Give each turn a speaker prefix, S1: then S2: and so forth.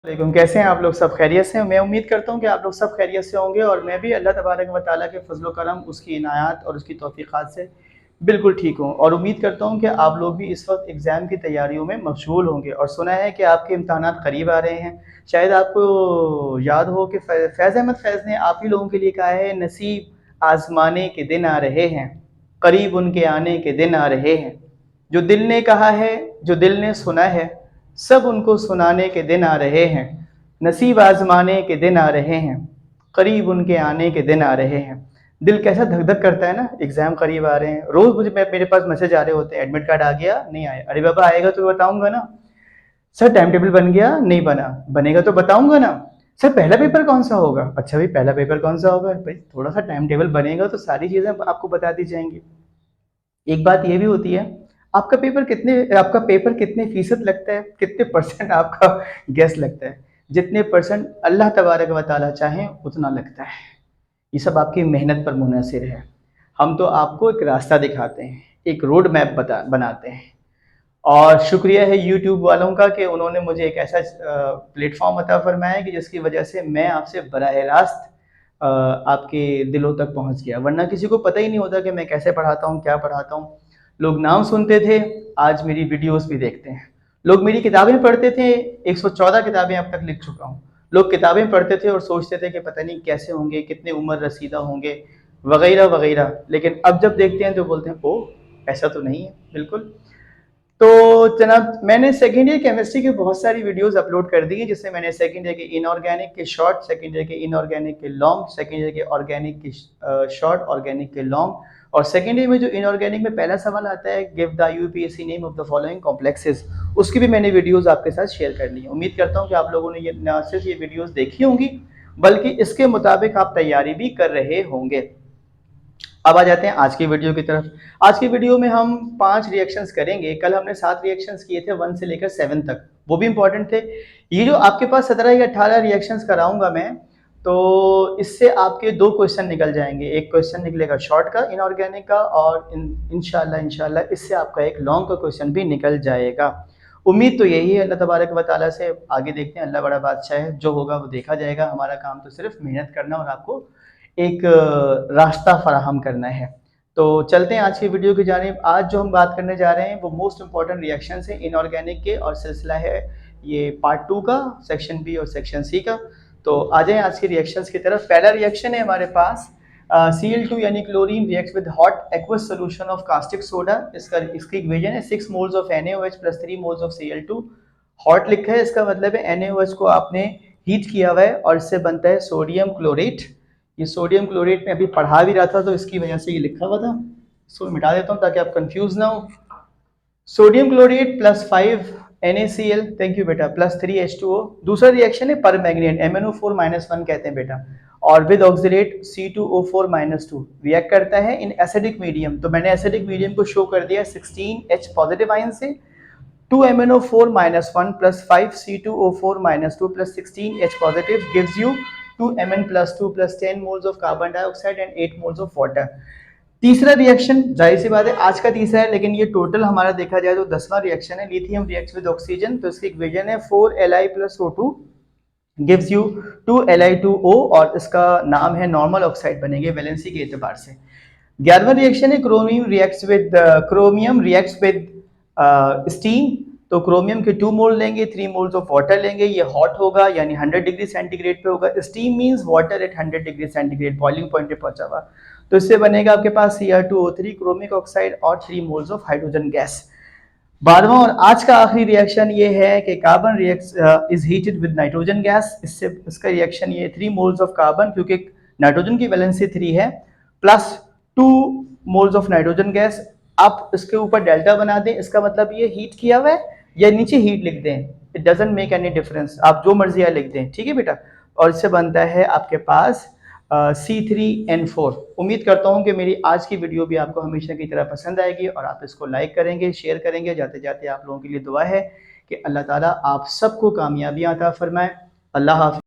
S1: वालेकुम, कैसे हैं आप लोग? सब खैरियत से हैं? मैं उम्मीद करता हूँ कि आप लोग सब खैरियत से होंगे और मैं भी अल्लाह तबारक व तआला के फज़्ल करम, उसकी इनायत और उसकी तौफ़ीक़ात से बिल्कुल ठीक हूँ और उम्मीद करता हूँ कि आप लोग भी इस वक्त एग्ज़ाम की तैयारियों में मशगूल होंगे। और सुना है कि आपके इम्तहानात करीब आ रहे हैं। शायद आपको याद हो कि फैज़ अहमद फैज़ ने आप ही लोगों के लिए कहा है, नसीब आज़माने के दिन आ रहे हैं, करीब उनके आने के दिन आ रहे हैं। जो दिल ने कहा है, जो दिल ने सुना है, सब उनको सुनाने के दिन आ रहे हैं। नसीब आज़माने के दिन आ रहे हैं, करीब उनके आने के दिन आ रहे हैं। दिल कैसा धक धक करता है ना, एग्ज़ाम करीब आ रहे हैं। रोज़ मेरे पास मैसेज आ रहे होते हैं, एडमिट कार्ड आ गया? नहीं आया। अरे बाबा, आएगा तो बताऊँगा ना। सर टाइम टेबल बन गया? नहीं बना। बनेगा तो बताऊँगा ना। सर पहला पेपर कौन-सा होगा? अच्छा भाई, पहला पेपर कौन-सा होगा? भाई थोड़ा-सा टाइम टेबल बनेगा तो सारी चीज़ें आपको बता दी जाएँगी। एक बात ये भी होती है, आपका पेपर कितने फ़ीसद लगता है, कितने परसेंट आपका गेस लगता है। जितने परसेंट अल्लाह तबारक व तआला चाहें उतना लगता है। ये सब आपकी मेहनत पर मुनहसर है। हम तो आपको एक रास्ता दिखाते हैं, एक रोड मैप बनाते हैं। और शुक्रिया है यूट्यूब वालों का कि उन्होंने मुझे एक ऐसा प्लेटफ़ॉर्म अता फ़रमाया कि जिसकी वजह से मैं आपसे बराह रास्त आपके दिलों तक पहुँच गया। वरना किसी को पता ही नहीं होता कि मैं कैसे पढ़ाता हूँ, क्या पढ़ाता हूँ। लोग नाम सुनते थे, आज मेरी वीडियोज़ भी देखते हैं। लोग मेरी किताबें पढ़ते थे, 114 किताबें अब तक लिख चुका हूँ। लोग किताबें पढ़ते थे और सोचते थे कि पता नहीं कैसे होंगे, कितने उम्र रसीदा होंगे, वग़ैरह-वग़ैरह। लेकिन अब जब देखते हैं तो बोलते हैं, ओह! ऐसा तो नहीं है, बिल्कुल। तो जनाब, मैंने सेकंड ईयर केमिस्ट्री की बहुत सारी वीडियोस अपलोड कर दी हैं, जिससे मैंने सेकंड ईयर के इनऑर्गेनिक के शॉर्ट, सेकंड ईयर के इनऑर्गेनिक के लॉन्ग, सेकंड ईयर के ऑर्गेनिक के शॉर्ट, ऑर्गेनिक के लॉन्ग। और सेकंड ईयर में जो इनऑर्गेनिक में पहला सवाल आता है, give the UPSC name of the following complexes, उसकी भी मैंने वीडियोस आपके साथ शेयर कर ली है। उम्मीद करता हूँ कि आप लोगों ने ये न सिर्फ ये वीडियोस देखी होंगी, बल्कि इसके मुताबिक आप तैयारी भी कर रहे होंगे। अब आ जाते हैं आज की वीडियो की तरफ। आज की वीडियो में हम 5 रिएक्शंस करेंगे। कल हमने 7 रिएक्शंस किए थे 1 से लेकर 7 तक, वो भी इंपॉर्टेंट थे। ये जो आपके पास 17 या 18 रिएक्शंस कराऊंगा मैं, तो इससे आपके 2 क्वेश्चन निकल जाएंगे। एक क्वेश्चन निकलेगा शॉर्ट का, इनऑर्गेनिक का, और इंशाल्लाह इससे आपका एक लॉन्ग का क्वेश्चन भी निकल जाएगा। उम्मीद तो यही है अल्लाह तबारक व तआला से। आगे देखते हैं, अल्लाह बड़ा बादशाह है, जो होगा वो देखा जाएगा। हमारा काम तो सिर्फ मेहनत करना और आपको एक रास्ता फराहम करना है। तो चलते हैं आज की वीडियो की जानिब। आज जो हम बात करने जा रहे हैं वो मोस्ट इंपॉर्टेंट रिएक्शन है इनऑर्गेनिक के, और सिलसिला है ये पार्ट 2 का, सेक्शन बी और सेक्शन सी का। तो आ जाएं आज के रिएक्शंस की तरफ। पहला रिएक्शन है हमारे पास, Cl2 यानी chlorine reacts with hot aqueous solution of caustic soda. इसकी इक्वेशन है 6 moles of NaOH plus 3 moles of Cl2। Hot लिखा है, इसका मतलब है NaOH को आपने हीट किया हुआ है और इससे बनता है सोडियम क्लोरेट। ये सोडियम क्लोरेट में अभी पढ़ा भी रहा था तो इसकी वजह से ये लिखा हुआ था। इसको मिटा देता हूँ ताकि आप कंफ्यूज ना हो। Sodium chlorate plus 5 NaCl, thank you बेटा, प्लस 3 H2O। दूसरा रिएक्शन है पर मैग्नेट, MnO4-1 कहते हैं बेटा, और विद ऑक्सीडेट C2O4-2 रिएक्ट करता है इन एसिडिक मीडियम। तो मैंने एसिडिक मीडियम को शो कर दिया 16H पॉजिटिव आयन से। 2MnO4-1 plus 5C2O4-2 plus 16H positive gives you 2Mn+2 plus 10 moles of carbon dioxide and 8 moles of water। तीसरा reaction जाहिर सी बात है आज का तीसरा है, लेकिन ये टोटल हमारा देखा जाए तो 10वां रिएक्शन है। लिथियम रिएक्ट्स विद ऑक्सीजन, तो इसकी इक्वेशन है 4Li plus O2 gives you 2Li2O, और इसका नाम है नॉर्मल ऑक्साइड बनेंगे वैलेंसी के एतबार से। 11वां रिएक्शन है क्रोमियम रिएक्ट्स विद स्टीम। तो क्रोमियम के 2 मोल लेंगे, 3 मोल्स ऑफ वाटर लेंगे। ये हॉट होगा यानी 100 डिग्री सेंटीग्रेड पे होगा। Steam means water at 100 degree centigrade, boiling point पे पहुंचा हुआ। तो इससे बनेगा आपके पास Cr2O3 क्रोमिक ऑक्साइड और 3 मोल्स ऑफ हाइड्रोजन गैस। 12वां और आज का आखिरी रिएक्शन ये है कि carbon react is heated with nitrogen gas. इससे इसका रिएक्शन ये 3 मोल्स ऑफ कार्बन, क्योंकि नाइट्रोजन की वैलेंसी 3 है, plus 2 moles of nitrogen gas. आप इसके ऊपर डेल्टा बना दें, इसका मतलब ये हीट किया हुआ है, या नीचे हीट लिख दें, it doesn't make any difference, आप जो मर्जी लिख दें, ठीक है बेटा। और इससे बनता है आपके पास C3N4। उम्मीद करता हूं कि मेरी आज की वीडियो भी आपको हमेशा की तरह पसंद आएगी और आप इसको लाइक करेंगे, शेयर करेंगे। जाते जाते आप लोगों के लिए दुआ है कि अल्लाह ताला आप सबको कामयाबियां अता फरमाए। अल्लाह हाफ़िज़।